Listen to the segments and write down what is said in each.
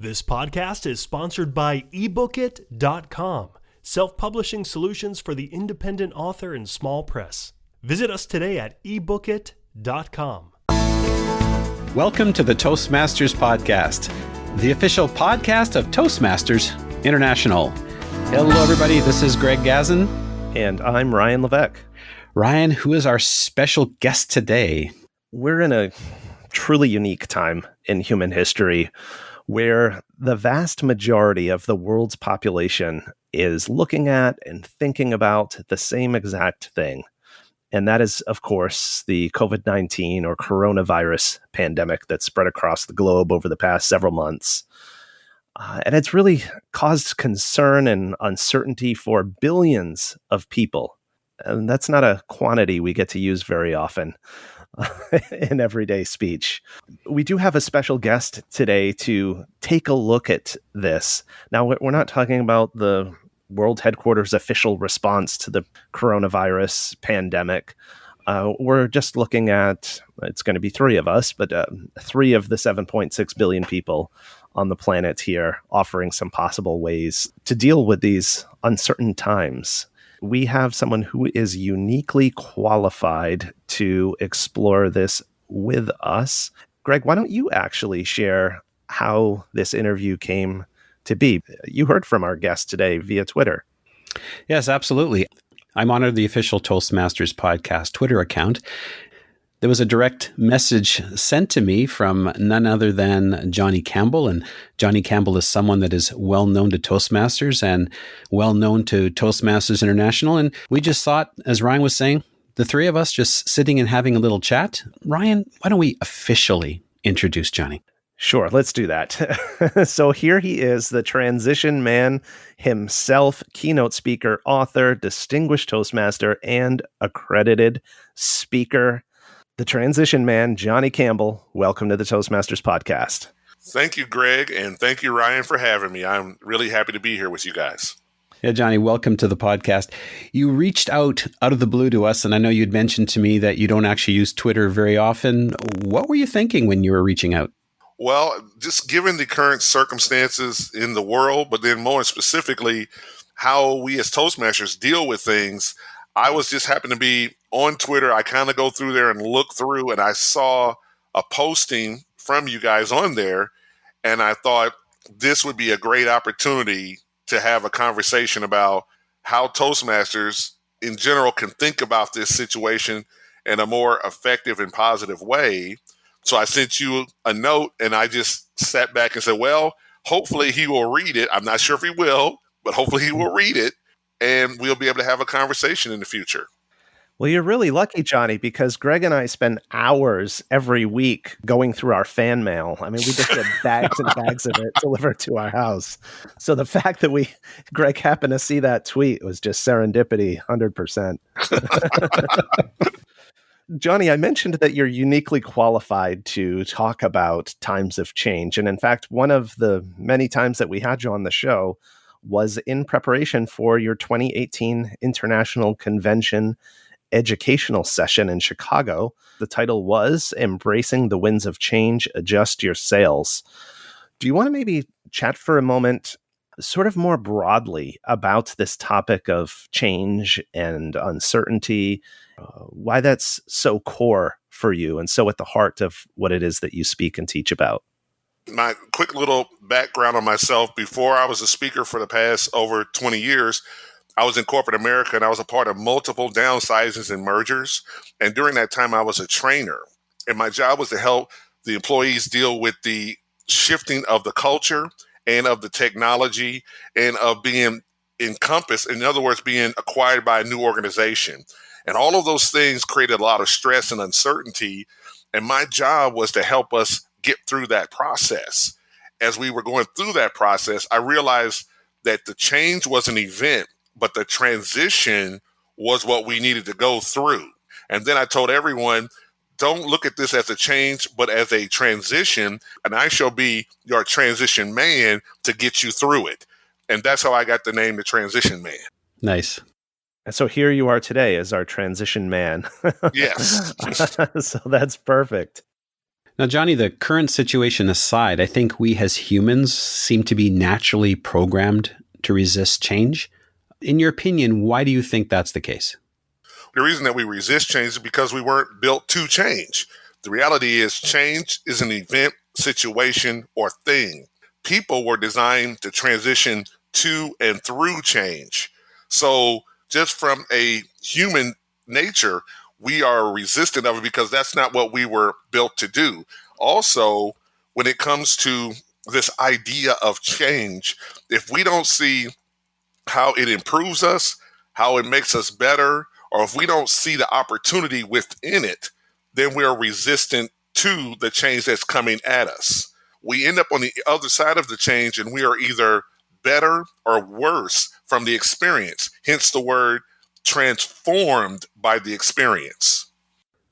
This podcast is sponsored by ebookit.com, self-publishing solutions for the independent author and small press. Visit us today at ebookit.com. Welcome to the Toastmasters podcast, the official podcast of Toastmasters International. Hello, everybody. This is Greg Gazin. And I'm Ryan Levesque. Ryan, who is our special guest today? We're in a truly unique time in human history where the vast majority of the world's population is looking at and thinking about the same exact thing. And that is, of course, the COVID-19 or coronavirus pandemic that spread across the globe over the past several months. And it's really caused concern and uncertainty for billions of people. And that's not a quantity we get to use very often in everyday speech. We do have a special guest today to take a look at this. Now, we're not talking about the World Headquarters official response to the coronavirus pandemic. We're just looking at, it's going to be three of us, but three of the 7.6 billion people on the planet here offering some possible ways to deal with these uncertain times. We have someone who is uniquely qualified to explore this with us. Greg, why don't you actually share how this interview came to be? You heard from our guest today via Twitter. Yes, absolutely. I'm honored the official Toastmasters podcast Twitter account. There was a direct message sent to me from none other than Johnny Campbell. And Johnny Campbell is someone that is well known to Toastmasters and well known to Toastmasters International. And we just thought, as Ryan was saying, the three of us just sitting and having a little chat. Ryan, why don't we officially introduce Johnny? Sure, let's do that. So here he is, the transition man himself, keynote speaker, author, distinguished Toastmaster, and accredited speaker. The transition man, Johnny Campbell. Welcome to the Toastmasters podcast. Thank you, Greg, and thank you, Ryan, for having me. I'm really happy to be here with you guys. Yeah, Johnny, welcome to the podcast. You reached out of the blue to us, and I know you'd mentioned to me that you don't actually use Twitter very often. What were you thinking when you were reaching out? Well, just given the current circumstances in the world, but then more specifically, how we as Toastmasters deal with things, I was just happened to be on Twitter. I kind of go through there and look through, and I saw a posting from you guys on there, and I thought this would be a great opportunity to have a conversation about how Toastmasters in general can think about this situation in a more effective and positive way. So I sent you a note, and I just sat back and said, well, hopefully he will read it. I'm not sure if he will, but hopefully he will read it, and we'll be able to have a conversation in the future. Well, you're really lucky, Johnny, because Greg and I spend hours every week going through our fan mail. I mean, we just get bags and bags of it delivered to our house. So the fact that Greg happened to see that tweet was just serendipity, 100%. Johnny, I mentioned that you're uniquely qualified to talk about times of change. And in fact, one of the many times that we had you on the show was in preparation for your 2018 International Convention educational session in Chicago. The title was Embracing the Winds of Change, Adjust Your Sails. Do you want to maybe chat for a moment, sort of more broadly, about this topic of change and uncertainty, why that's so core for you and so at the heart of what it is that you speak and teach about? My quick little background on myself: before I was a speaker for the past over 20 years, I was in corporate America, and I was a part of multiple downsizings and mergers. And during that time, I was a trainer. And my job was to help the employees deal with the shifting of the culture and of the technology and of being encompassed, in other words, being acquired by a new organization. And all of those things created a lot of stress and uncertainty. And my job was to help us get through that process. As we were going through that process, I realized that the change was an event, but the transition was what we needed to go through. And then I told everyone, don't look at this as a change, but as a transition, and I shall be your transition man to get you through it. And that's how I got the name, the Transition Man. Nice. And so here you are today as our transition man. Yes. So that's perfect. Now, Johnny, the current situation aside, I think we as humans seem to be naturally programmed to resist change. In your opinion, why do you think that's the case? The reason that we resist change is because we weren't built to change. The reality is change is an event, situation, or thing. People were designed to transition to and through change. So just from a human nature, we are resistant of it because that's not what we were built to do. Also, when it comes to this idea of change, if we don't see how it improves us, how it makes us better, or if we don't see the opportunity within it, then we're resistant to the change that's coming at us. We end up on the other side of the change and we are either better or worse from the experience, hence the word transformed by the experience.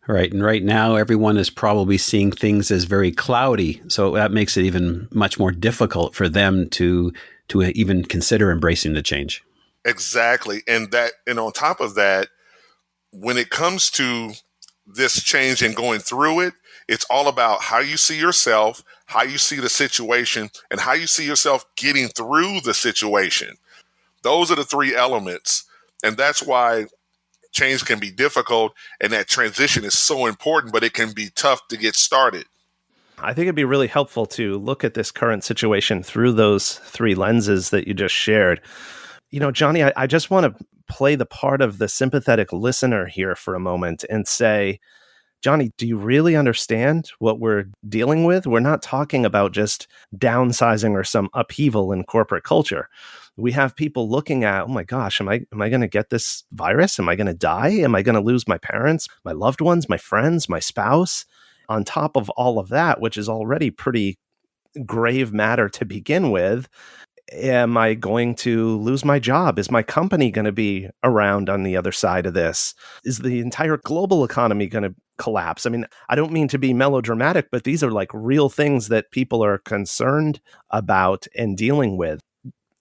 Right. And right now, everyone is probably seeing things as very cloudy. So that makes it even much more difficult for them to even consider embracing the change. Exactly. And on top of that, when it comes to this change and going through it, it's all about how you see yourself, how you see the situation, and how you see yourself getting through the situation. Those are the three elements. And that's why change can be difficult and that transition is so important, but it can be tough to get started. I think it'd be really helpful to look at this current situation through those three lenses that you just shared. You know, Johnny, I just want to play the part of the sympathetic listener here for a moment and say, Johnny, do you really understand what we're dealing with? We're not talking about just downsizing or some upheaval in corporate culture. We have people looking at, oh my gosh, am I going to get this virus? Am I going to die? Am I going to lose my parents, my loved ones, my friends, my spouse? On top of all of that, which is already pretty grave matter to begin with, am I going to lose my job? Is my company going to be around on the other side of this? Is the entire global economy going to collapse? I mean, I don't mean to be melodramatic, but these are like real things that people are concerned about and dealing with.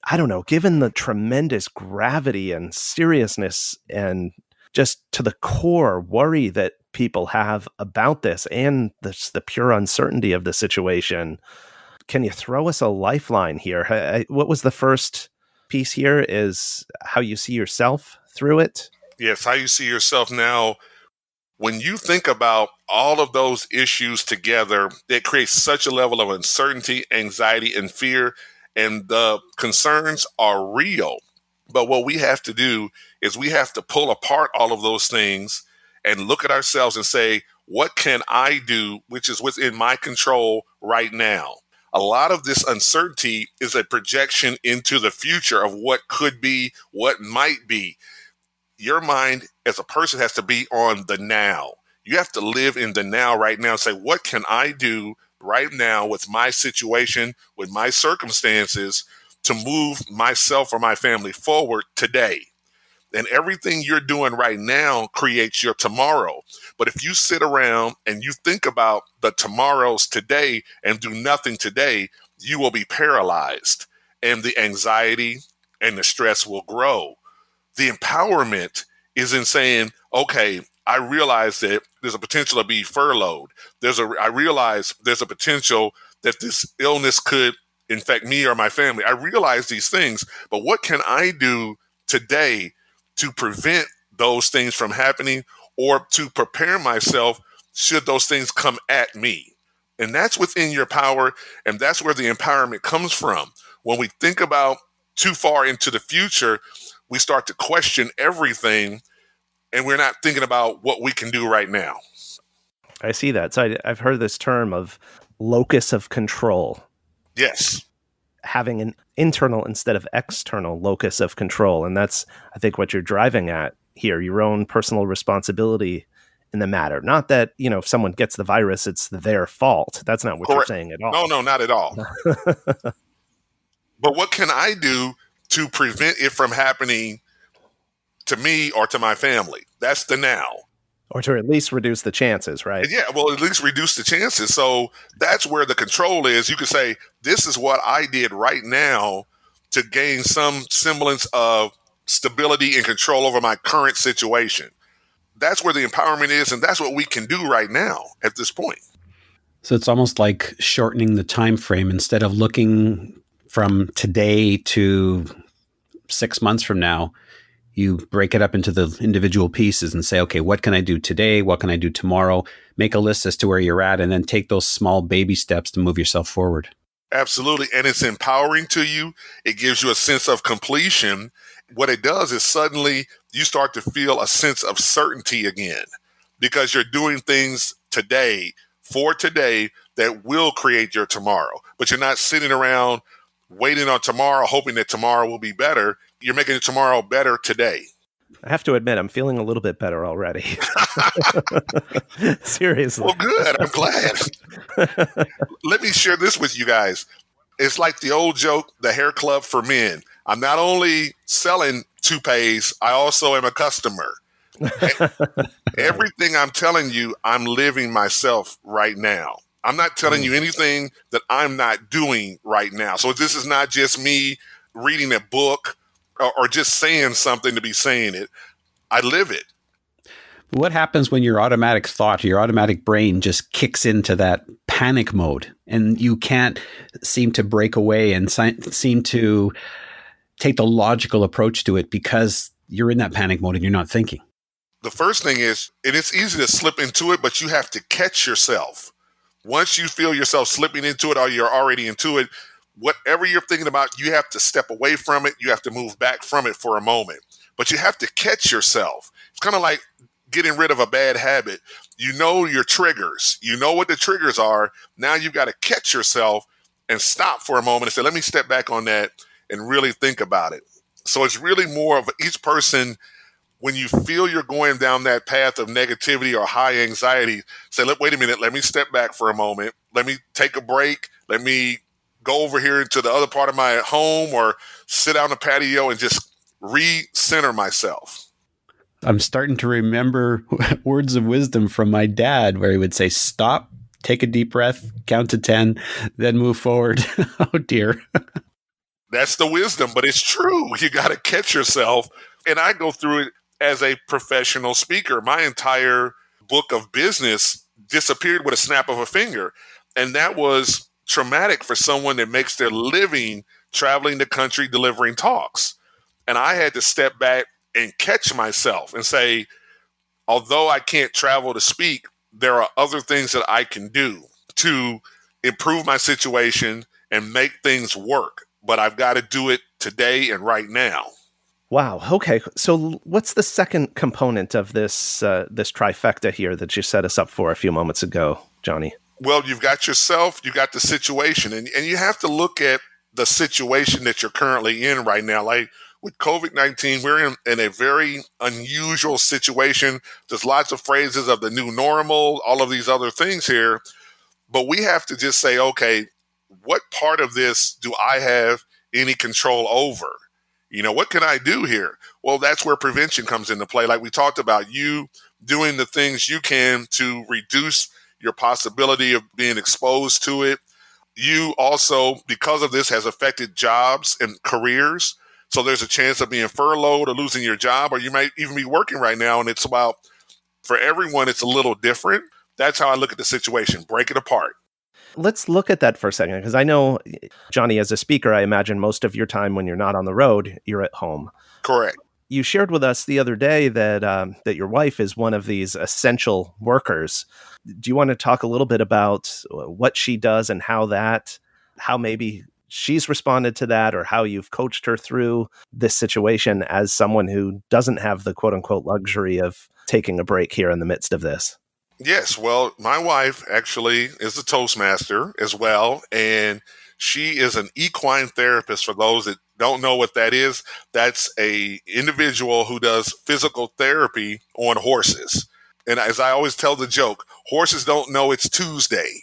I don't know, given the tremendous gravity and seriousness and just to the core worry that people have about this and the pure uncertainty of the situation, can you throw us a lifeline here? What was the first piece here is how you see yourself through it? Yes, how you see yourself now. When you think about all of those issues together, it creates such a level of uncertainty, anxiety, and fear, and the concerns are real. But what we have to do is we have to pull apart all of those things and look at ourselves and say, what can I do, which is within my control right now? A lot of this uncertainty is a projection into the future of what could be, what might be. Your mind as a person has to be on the now. You have to live in the now right now and say, what can I do right now with my situation, with my circumstances to move myself or my family forward today? And everything you're doing right now creates your tomorrow. But if you sit around and you think about the tomorrows today and do nothing today, you will be paralyzed and the anxiety and the stress will grow. The empowerment is in saying, okay, I realize that there's a potential to be furloughed. I realize there's a potential that this illness could infect me or my family. I realize these things, but what can I do today to prevent those things from happening or to prepare myself should those things come at me? And that's within your power, and that's where the empowerment comes from. When we think about too far into the future, we start to question everything, and we're not thinking about what we can do right now. I see that. So I've heard this term of locus of control. Yes. Having an internal instead of external locus of control. And that's, I think, what you're driving at here, your own personal responsibility in the matter. Not that, if someone gets the virus, it's their fault. That's not what Correct. You're saying at all. No, not at all. But what can I do to prevent it from happening to me or to my family? That's the now. Or to at least reduce the chances, right? Yeah, well, at least reduce the chances. So that's where the control is. You can say, this is what I did right now to gain some semblance of stability and control over my current situation. That's where the empowerment is, and that's what we can do right now at this point. So it's almost like shortening the time frame. Instead of looking from today to 6 months from now, you break it up into the individual pieces and say, okay, what can I do today? What can I do tomorrow? Make a list as to where you're at, and then take those small baby steps to move yourself forward. Absolutely. And it's empowering to you. It gives you a sense of completion. What it does is suddenly you start to feel a sense of certainty again, because you're doing things today for today that will create your tomorrow. But you're not sitting around waiting on tomorrow, hoping that tomorrow will be better. You're making tomorrow better today. I have to admit, I'm feeling a little bit better already. Seriously. Well, good. I'm glad. Let me share this with you guys. It's like the old joke, the hair club for men. I'm not only selling toupees, I also am a customer. Everything I'm telling you, I'm living myself right now. I'm not telling you anything that I'm not doing right now. So this is not just me reading a book or just saying something to be saying it. I live it. What happens when your automatic thought, your automatic brain just kicks into that panic mode and you can't seem to break away and seem to take the logical approach to it because you're in that panic mode and you're not thinking? The first thing is, and it's easy to slip into it, but you have to catch yourself. Once you feel yourself slipping into it or you're already into it, whatever you're thinking about, you have to step away from it. You have to move back from it for a moment. But you have to catch yourself. It's kind of like getting rid of a bad habit. You know your triggers. You know what the triggers are. Now you've got to catch yourself and stop for a moment and say, let me step back on that and really think about it. So it's really more of each person. When you feel you're going down that path of negativity or high anxiety, say, wait a minute, let me step back for a moment. Let me take a break. Let me go over here into the other part of my home or sit out on the patio and just re-center myself. I'm starting to remember words of wisdom from my dad where he would say, stop, take a deep breath, count to 10, then move forward. Oh, dear. That's the wisdom, but it's true. You got to catch yourself. And I go through it as a professional speaker. My entire book of business disappeared with a snap of a finger. And that was traumatic for someone that makes their living traveling the country, delivering talks. And I had to step back and catch myself and say, although I can't travel to speak, there are other things that I can do to improve my situation and make things work. But I've got to do it today and right now. Wow. Okay. So what's the second component of this this trifecta here that you set us up for a few moments ago, Johnny? Well, you've got yourself, you got the situation, and you have to look at the situation that you're currently in right now. Like with COVID-19, we're in a very unusual situation. There's lots of phrases of the new normal, all of these other things here. But we have to just say, okay, what part of this do I have any control over? You know, what can I do here? Well, that's where prevention comes into play. Like we talked about, you doing the things you can to reduce your possibility of being exposed to it. You also, because of this, has affected jobs and careers. So there's a chance of being furloughed or losing your job, or you might even be working right now. And it's about, for everyone, it's a little different. That's how I look at the situation. Break it apart. Let's look at that for a second, because I know, Johnny, as a speaker, I imagine most of your time when you're not on the road, you're at home. Correct. You shared with us the other day that that your wife is one of these essential workers. Do you want to talk a little bit about what she does and how maybe she's responded to that, or how you've coached her through this situation as someone who doesn't have the quote unquote luxury of taking a break here in the midst of this? Yes. Well, my wife actually is a Toastmaster as well. And she is an equine therapist. For those that don't know what that is, that's a individual who does physical therapy on horses. And as I always tell the joke, horses don't know it's Tuesday.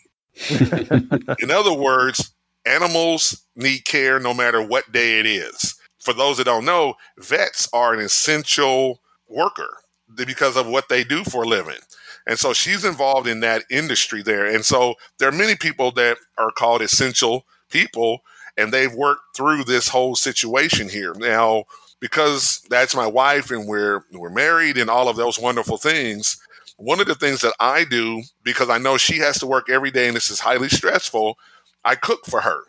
In other words, animals need care no matter what day it is. For those that don't know, vets are an essential worker because of what they do for a living. And so she's involved in that industry there. And so there are many people that are called essential people, and they've worked through this whole situation here. Now, because that's my wife and we're married and all of those wonderful things, one of the things that I do, because I know she has to work every day and this is highly stressful, I cook for her.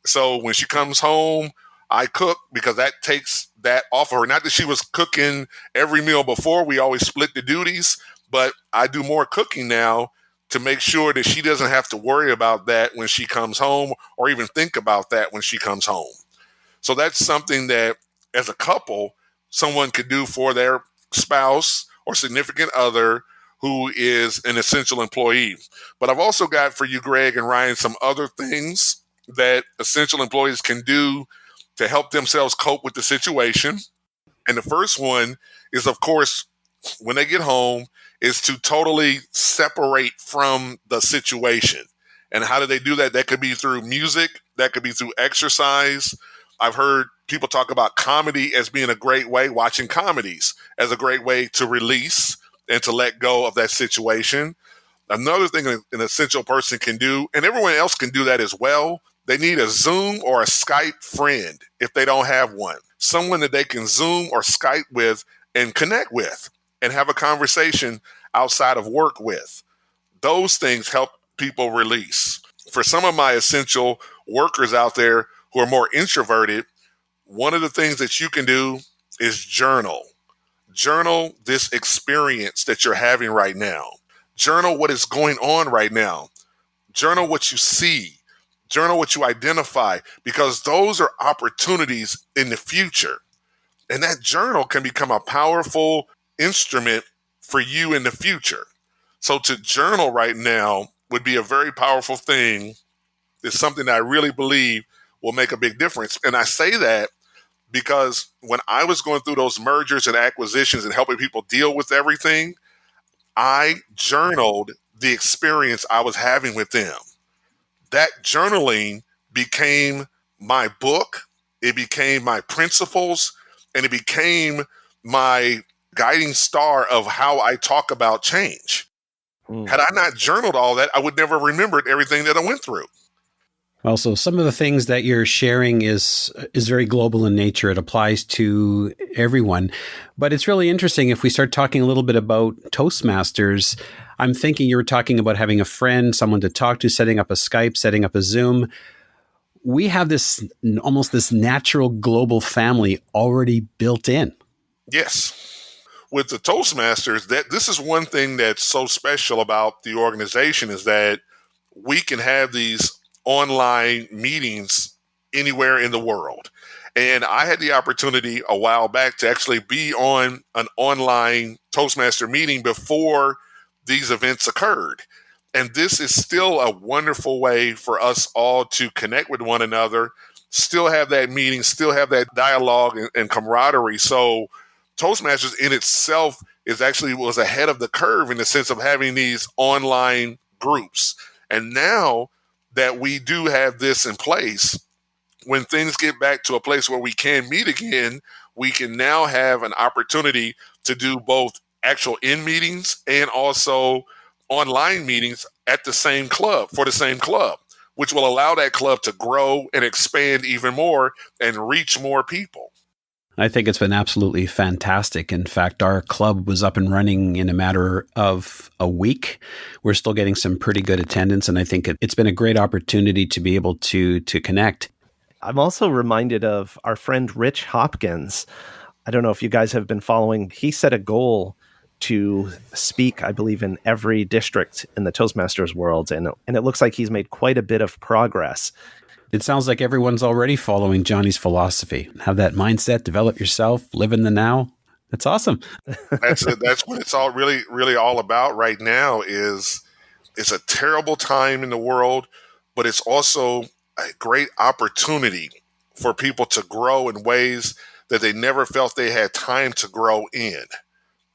So when she comes home, I cook because that takes that off of her. Not that she was cooking every meal before. We always split the duties, but I do more cooking now to make sure that she doesn't have to worry about that when she comes home or even think about that when she comes home. So that's something that as a couple, someone could do for their spouse or significant other who is an essential employee. But I've also got for you, Greg and Ryan, some other things that essential employees can do to help themselves cope with the situation. And the first one is, of course, when they get home, is to totally separate from the situation. And how do they do that? That could be through music. That could be through exercise. I've heard people talk about comedy as being a great way, watching comedies as a great way to release and to let go of that situation. Another thing an essential person can do, and everyone else can do that as well, they need a Zoom or a Skype friend if they don't have one. Someone that they can Zoom or Skype with and connect with and have a conversation outside of work with. Those things help people release. For some of my essential workers out there who are more introverted, one of the things that you can do is journal. Journal this experience that you're having right now. Journal what is going on right now. Journal what you see. Journal what you identify, because those are opportunities in the future. And that journal can become a powerful instrument for you in the future. So to journal right now would be a very powerful thing. It's something that I really believe will make a big difference. And I say that because when I was going through those mergers and acquisitions and helping people deal with everything, I journaled the experience I was having with them. That journaling became my book, it became my principles, and it became my guiding star of how I talk about change. Had I not journaled all that, I would never have remembered everything that I went through. Well, so some of the things that you're sharing is very global in nature. It applies to everyone. But it's really interesting if we start talking a little bit about Toastmasters. I'm thinking you were talking about having a friend, someone to talk to, setting up a Skype, setting up a Zoom. We have this almost this natural global family already built in. Yes. With the Toastmasters, this is one thing that's so special about the organization is that we can have these online meetings anywhere in the world. And I had the opportunity a while back to actually be on an online Toastmaster meeting before these events occurred. And this is still a wonderful way for us all to connect with one another, still have that meeting, still have that dialogue and camaraderie. So Toastmasters in itself was ahead of the curve in the sense of having these online groups. And now that we do have this in place, when things get back to a place where we can meet again, we can now have an opportunity to do both actual in meetings and also online meetings at the same club, for the same club, which will allow that club to grow and expand even more and reach more people. I think it's been absolutely fantastic. In fact, our club was up and running in a matter of a week. We're still getting some pretty good attendance, and I think it's been a great opportunity to be able to connect. I'm also reminded of our friend Rich Hopkins. I don't know if you guys have been following. He set a goal to speak, I believe, in every district in the Toastmasters world, and it looks like he's made quite a bit of progress. It sounds like everyone's already following Johnny's philosophy. Have that mindset, develop yourself, live in the now. That's awesome. That's what it's all really all about right now. It's a terrible time in the world, but it's also a great opportunity for people to grow in ways that they never felt they had time to grow in,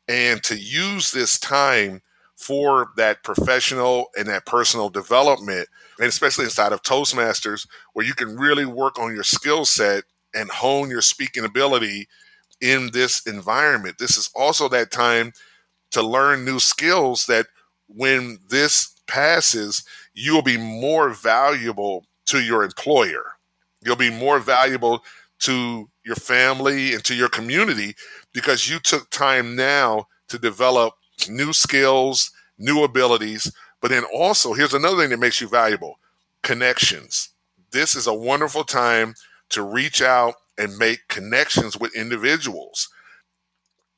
and to use this time for that professional and that personal development, and especially inside of Toastmasters, where you can really work on your skill set and hone your speaking ability in this environment. This is also that time to learn new skills that when this passes, you'll be more valuable to your employer. You'll be more valuable to your family and to your community because you took time now to develop new skills, new abilities. But then also, here's another thing that makes you valuable: connections. This is a wonderful time to reach out and make connections with individuals.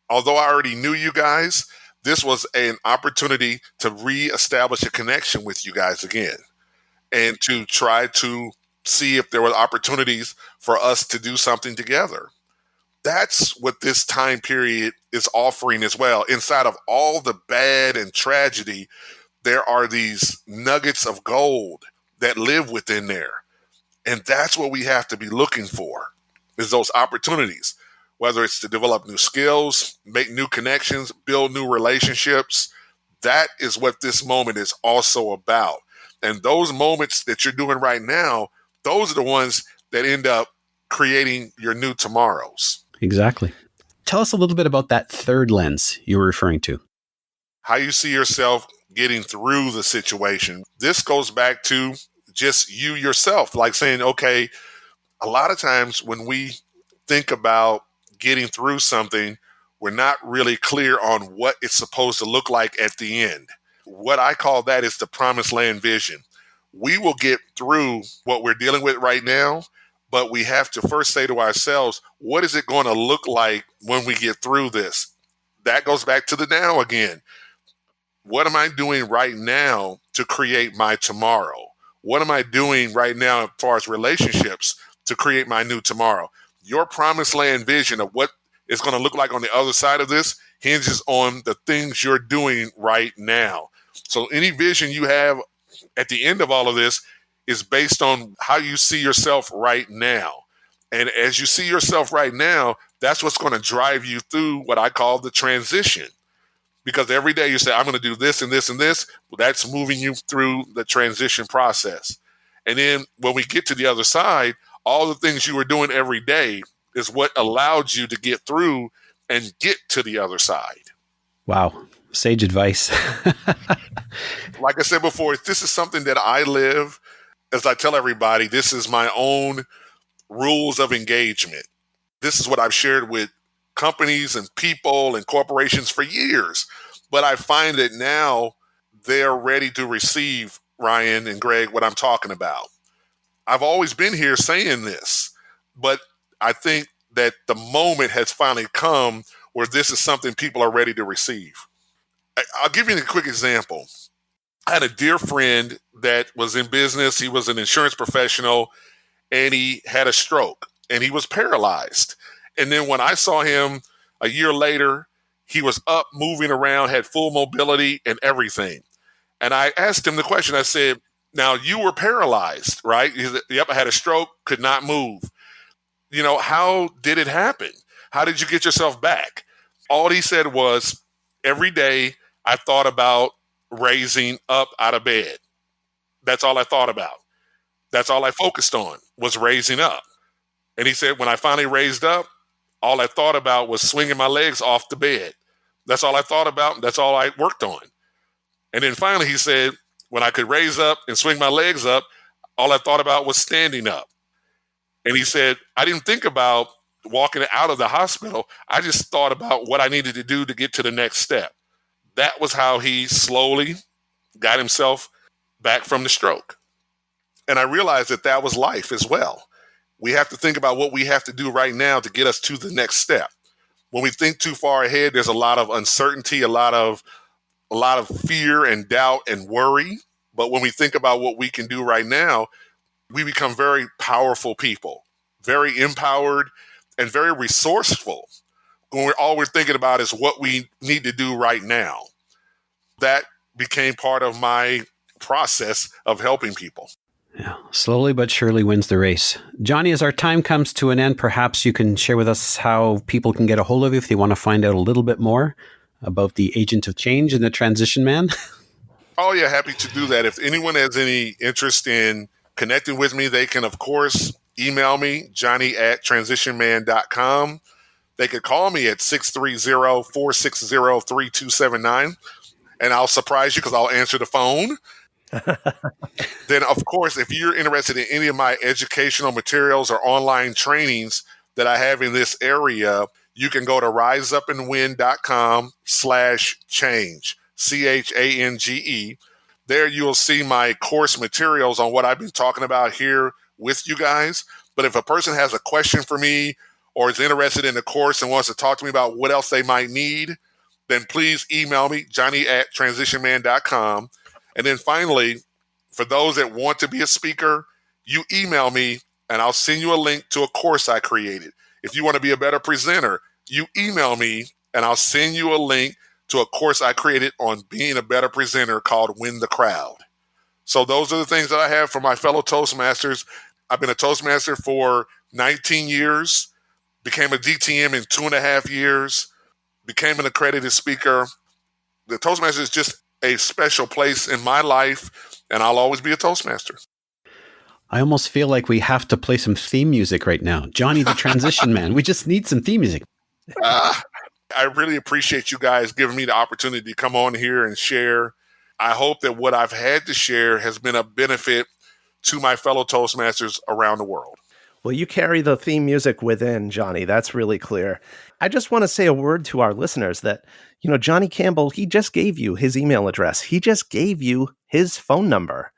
Although I already knew you guys, this was an opportunity to reestablish a connection with you guys again and to try to see if there were opportunities for us to do something together. That's what this time period is offering as well. Inside of all the bad and tragedy, there are these nuggets of gold that live within there. And that's what we have to be looking for, is those opportunities, whether it's to develop new skills, make new connections, build new relationships. That is what this moment is also about. And those moments that you're doing right now, those are the ones that end up creating your new tomorrows. Exactly. Tell us a little bit about that third lens you were referring to. How you see yourself getting through the situation. This goes back to just you yourself, like saying, okay, a lot of times when we think about getting through something, we're not really clear on what it's supposed to look like at the end. What I call that is the promised land vision. We will get through what we're dealing with right now, but we have to first say to ourselves, what is it going to look like when we get through this? That goes back to the now again. What am I doing right now to create my tomorrow? What am I doing right now as far as relationships to create my new tomorrow? Your promised land vision of what it's going to look like on the other side of this hinges on the things you're doing right now. So any vision you have at the end of all of this is based on how you see yourself right now. And as you see yourself right now, that's what's going to drive you through what I call the transition. Because every day you say, I'm going to do this and this and this. Well, that's moving you through the transition process. And then when we get to the other side, all the things you were doing every day is what allowed you to get through and get to the other side. Wow. Sage advice. Like I said before, this is something that I live. As I tell everybody, this is my own rules of engagement. This is what I've shared with companies and people and corporations for years. But I find that now they're ready to receive, Ryan and Greg, what I'm talking about. I've always been here saying this, but I think that the moment has finally come where this is something people are ready to receive. I'll give you a quick example. I had a dear friend that was in business. He was an insurance professional, and he had a stroke, and he was paralyzed. And then when I saw him a year later, he was up, moving around, had full mobility and everything. And I asked him the question. I said, now you were paralyzed, right? He said, yep, I had a stroke, could not move. You know, how did it happen? How did you get yourself back? All he said was, every day I thought about raising up out of bed. That's all I thought about. That's all I focused on was raising up. And he said, when I finally raised up, all I thought about was swinging my legs off the bed. That's all I thought about. That's all I worked on. And then finally he said, when I could raise up and swing my legs up, all I thought about was standing up. And he said, I didn't think about walking out of the hospital. I just thought about what I needed to do to get to the next step. That was how he slowly got himself back from the stroke. And I realized that that was life as well. We have to think about what we have to do right now to get us to the next step. When we think too far ahead, there's a lot of uncertainty, a lot of fear and doubt and worry. But when we think about what we can do right now, we become very powerful people, very empowered and very resourceful when all we're thinking about is what we need to do right now. That became part of my process of helping people. Yeah, slowly but surely wins the race. Johnny, as our time comes to an end, perhaps you can share with us how people can get a hold of you if they want to find out a little bit more about the agent of change and the transition man. Oh, yeah, happy to do that. If anyone has any interest in connecting with me, they can, of course, email me, johnny@transitionman.com. They could call me at 630-460-3279, and I'll surprise you because I'll answer the phone. Then, of course, if you're interested in any of my educational materials or online trainings that I have in this area, you can go to riseupandwin.com/change, CHANGE. There you'll see my course materials on what I've been talking about here with you guys. But if a person has a question for me or is interested in the course and wants to talk to me about what else they might need, then please email me, johnny@transitionman.com. And then finally, for those that want to be a speaker, you email me and I'll send you a link to a course I created. If you want to be a better presenter, you email me and I'll send you a link to a course I created on being a better presenter called Win the Crowd. So those are the things that I have for my fellow Toastmasters. I've been a Toastmaster for 19 years, became a DTM in 2.5 years, became an accredited speaker. The Toastmasters is just a special place in my life, and I'll always be a Toastmaster. I almost feel like we have to play some theme music right now. Johnny the Transition Man. We just need some theme music. I really appreciate you guys giving me the opportunity to come on here and share. I hope that what I've had to share has been a benefit to my fellow Toastmasters around the world. Well, you carry the theme music within, Johnny. That's really clear. I just want to say a word to our listeners that, Johnny Campbell, he just gave you his email address. He just gave you his phone number.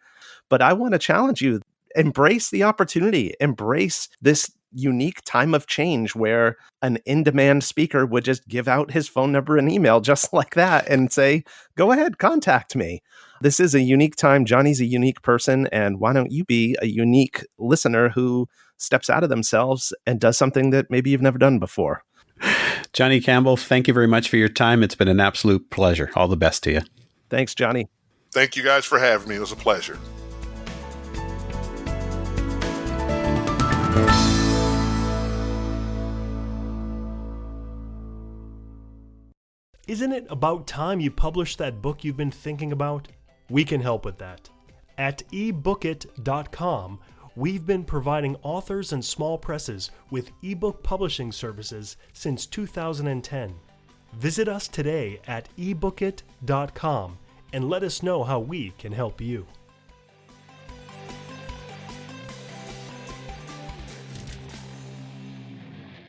But I want to challenge you, embrace the opportunity, embrace this unique time of change where an in-demand speaker would just give out his phone number and email just like that and say, go ahead, contact me. This is a unique time. Johnny's a unique person. And why don't you be a unique listener who steps out of themselves and does something that maybe you've never done before? Johnny Campbell, thank you very much for your time. It's been an absolute pleasure. All the best to you. Thanks, Johnny. Thank you guys for having me. It was a pleasure. Isn't it about time you published that book you've been thinking about? We can help with that. At ebookit.com, we've been providing authors and small presses with ebook publishing services since 2010. Visit us today at ebookit.com and let us know how we can help you.